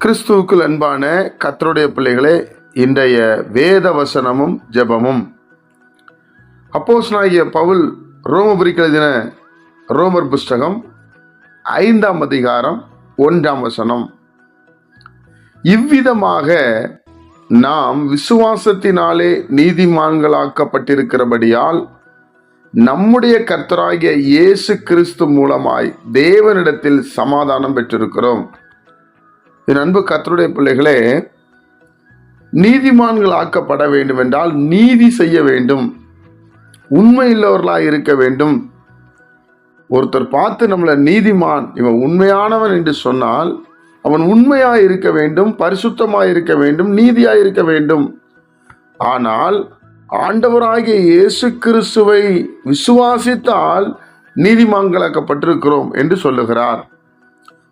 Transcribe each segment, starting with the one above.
கிறிஸ்துவுக்குள் அன்பான கர்த்தருடைய பிள்ளைகளே, இன்றைய வேத வசனமும் ஜெபமும் அப்போஸ்தலனாகிய பவுல் ரோமபுரிக்கு எழுதின ரோமர் புஸ்தகம் 5ஆம் அதிகாரம் 1ஆம் வசனம். இவ்விதமாக நாம் விசுவாசத்தினாலே நீதிமான்களாக்கப்பட்டிருக்கிறபடியால் நம்முடைய கர்த்தராகிய இயேசு கிறிஸ்து மூலமாய் தேவனிடத்தில் சமாதானம் பெற்றிருக்கிறோம். என் அன்பு கர்த்தருடைய பிள்ளைகளே, நீதிமான்கள் ஆக்கப்பட வேண்டும் என்றால் நீதி செய்ய வேண்டும், உண்மை இல்லவர்களாய் இருக்க வேண்டும். ஒருத்தர் பார்த்து நம்மளை நீதிமான், இவன் உண்மையானவன் என்று சொன்னால் அவன் உண்மையாய் இருக்க வேண்டும், பரிசுத்தமாய் இருக்க வேண்டும், நீதியாய் இருக்க வேண்டும். ஆனால் ஆண்டவராகிய இயேசு கிறிஸ்துவை விசுவாசித்தால் நீதிமான்களாக்கப்பட்டிருக்கிறோம் என்று சொல்லுகிறார்.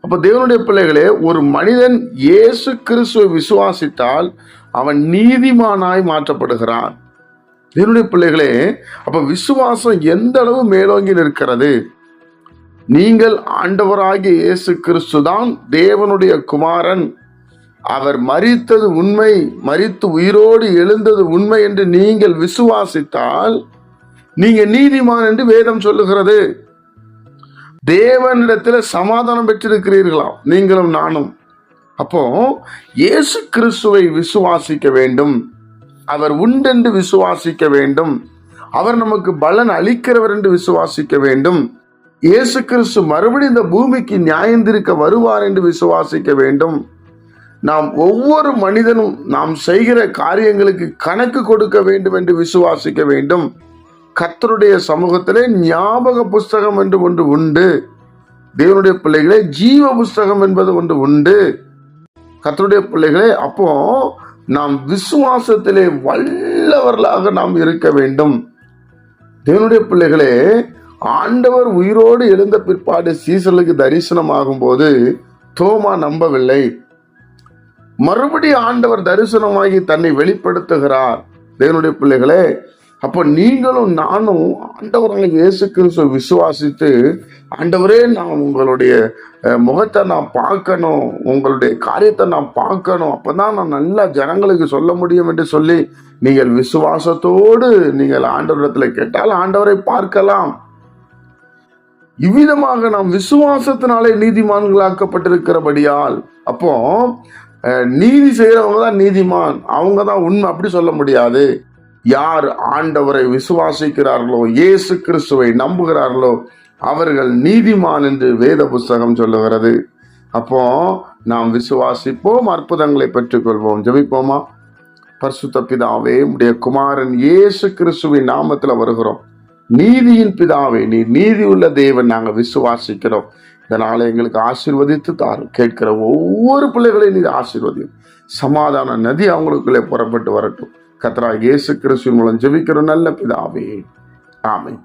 அப்ப தேவனுடைய பிள்ளைகளே, ஒரு மனிதன் இயேசு கிறிஸ்துவை விசுவாசித்தால் அவன் நீதிமானாய் மாற்றப்படுகிறான். தேவனுடைய பிள்ளைகளே, அப்ப விசுவாசம் எந்த அளவு மேலோங்கி நிற்கிறது. நீங்கள் ஆண்டவராகிய இயேசு கிறிஸ்து தான் தேவனுடைய குமாரன், அவர் மரித்தது உண்மை, மரித்து உயிரோடு எழுந்தது உண்மை என்று நீங்கள் விசுவாசித்தால் நீங்க நீதிமான் என்று வேதம் சொல்லுகிறது. தேவனிடத்தில் சமாதானம் பெற்றிருக்கிறீர்களாம் நீங்களும் நானும். அப்போ இயேசு கிறிஸ்துவை விசுவாசிக்க வேண்டும், அவர் உண்டென்று விசுவாசிக்க வேண்டும், அவர் நமக்கு பலன் அளிக்கிறவர் என்று விசுவாசிக்க வேண்டும். இயேசு கிறிஸ்து மறுபடியும் இந்த பூமிக்கு நியாயந்திருக்க வருவார் என்று விசுவாசிக்க வேண்டும். நாம் ஒவ்வொரு மனிதனும் நாம் செய்கிற காரியங்களுக்கு கணக்கு கொடுக்க வேண்டும் என்று விசுவாசிக்க வேண்டும். கர்த்தருடைய சமூகத்திலே ஞாபக புஸ்தகம் என்று ஒன்று உண்டு. தேவனுடைய பிள்ளைகளே, ஜீவ புஸ்தகம் என்பது ஒன்று உண்டு. கர்த்தருடைய பிள்ளைகளே, அப்போ நாம் விசுவாசத்திலே வல்லவர்களாக நாம் இருக்க வேண்டும். தேவனுடைய பிள்ளைகளே, ஆண்டவர் உயிரோடு எழுந்த பிற்பாடு சீசர்களுக்கு தரிசனமாகும் போது தோமா நம்பவில்லை. மறுபடியும் ஆண்டவர் தரிசனமாகி தன்னை வெளிப்படுத்துகிறார். தேவனுடைய பிள்ளைகளே, அப்போ நீங்களும் நானும் ஆண்டவராகிய இயேசு கிறிஸ்துவை விசுவாசித்து, ஆண்டவரே நான் உங்களுடைய முகத்தை நான் பார்க்கணும், உங்களுடைய காரியத்தை நான் பார்க்கணும், அப்பதான் நான் நல்லா ஜனங்களுக்கு சொல்ல முடியும் என்று சொல்லி நீங்கள் விசுவாசத்தோடு நீங்கள் ஆண்டவரிடத்தில் கேட்டால் ஆண்டவரை பார்க்கலாம். இவ்விதமாக நாம் விசுவாசத்தினாலே நீதிமான்களாக்கப்பட்டிருக்கிறபடியால், அப்போ நீதி செய்யறவங்க தான் நீதிமான், அவங்க தான் உண்மை அப்படி சொல்ல முடியாது. யார் ஆண்டவரை விசுவாசிக்கிறார்களோ, இயேசு கிறிஸ்துவை நம்புகிறார்களோ அவர்கள் நீதிமான் என்று வேத புஸ்தகம் சொல்லுகிறது. அப்போ நாம் விசுவாசிப்போம், அற்புதங்களை பெற்றுக்கொள்வோம். ஜெபிப்போமா? பரிசுத்த பிதாவே, உம்முடைய குமாரன் இயேசு கிறிஸ்துவின் நாமத்தில் வருகிறோம். நீதியின் பிதாவே, நீ நீதி உள்ள தேவன், நாங்கள் விசுவாசிக்கிறோம். இதனால எங்களுக்கு ஆசீர்வதித்து தாரும். கேட்கிற ஒவ்வொரு பிள்ளைகளையும் நீ ஆசீர்வதியும். சமாதான நதி அவங்களுக்குள்ளே புறப்பட்டு வரட்டும். கர்த்தராகிய இயேசு கிறிஸ்துவின் மூலம் ஜெபிக்கிறோம் நல்ல பிதாவே, ஆமென்.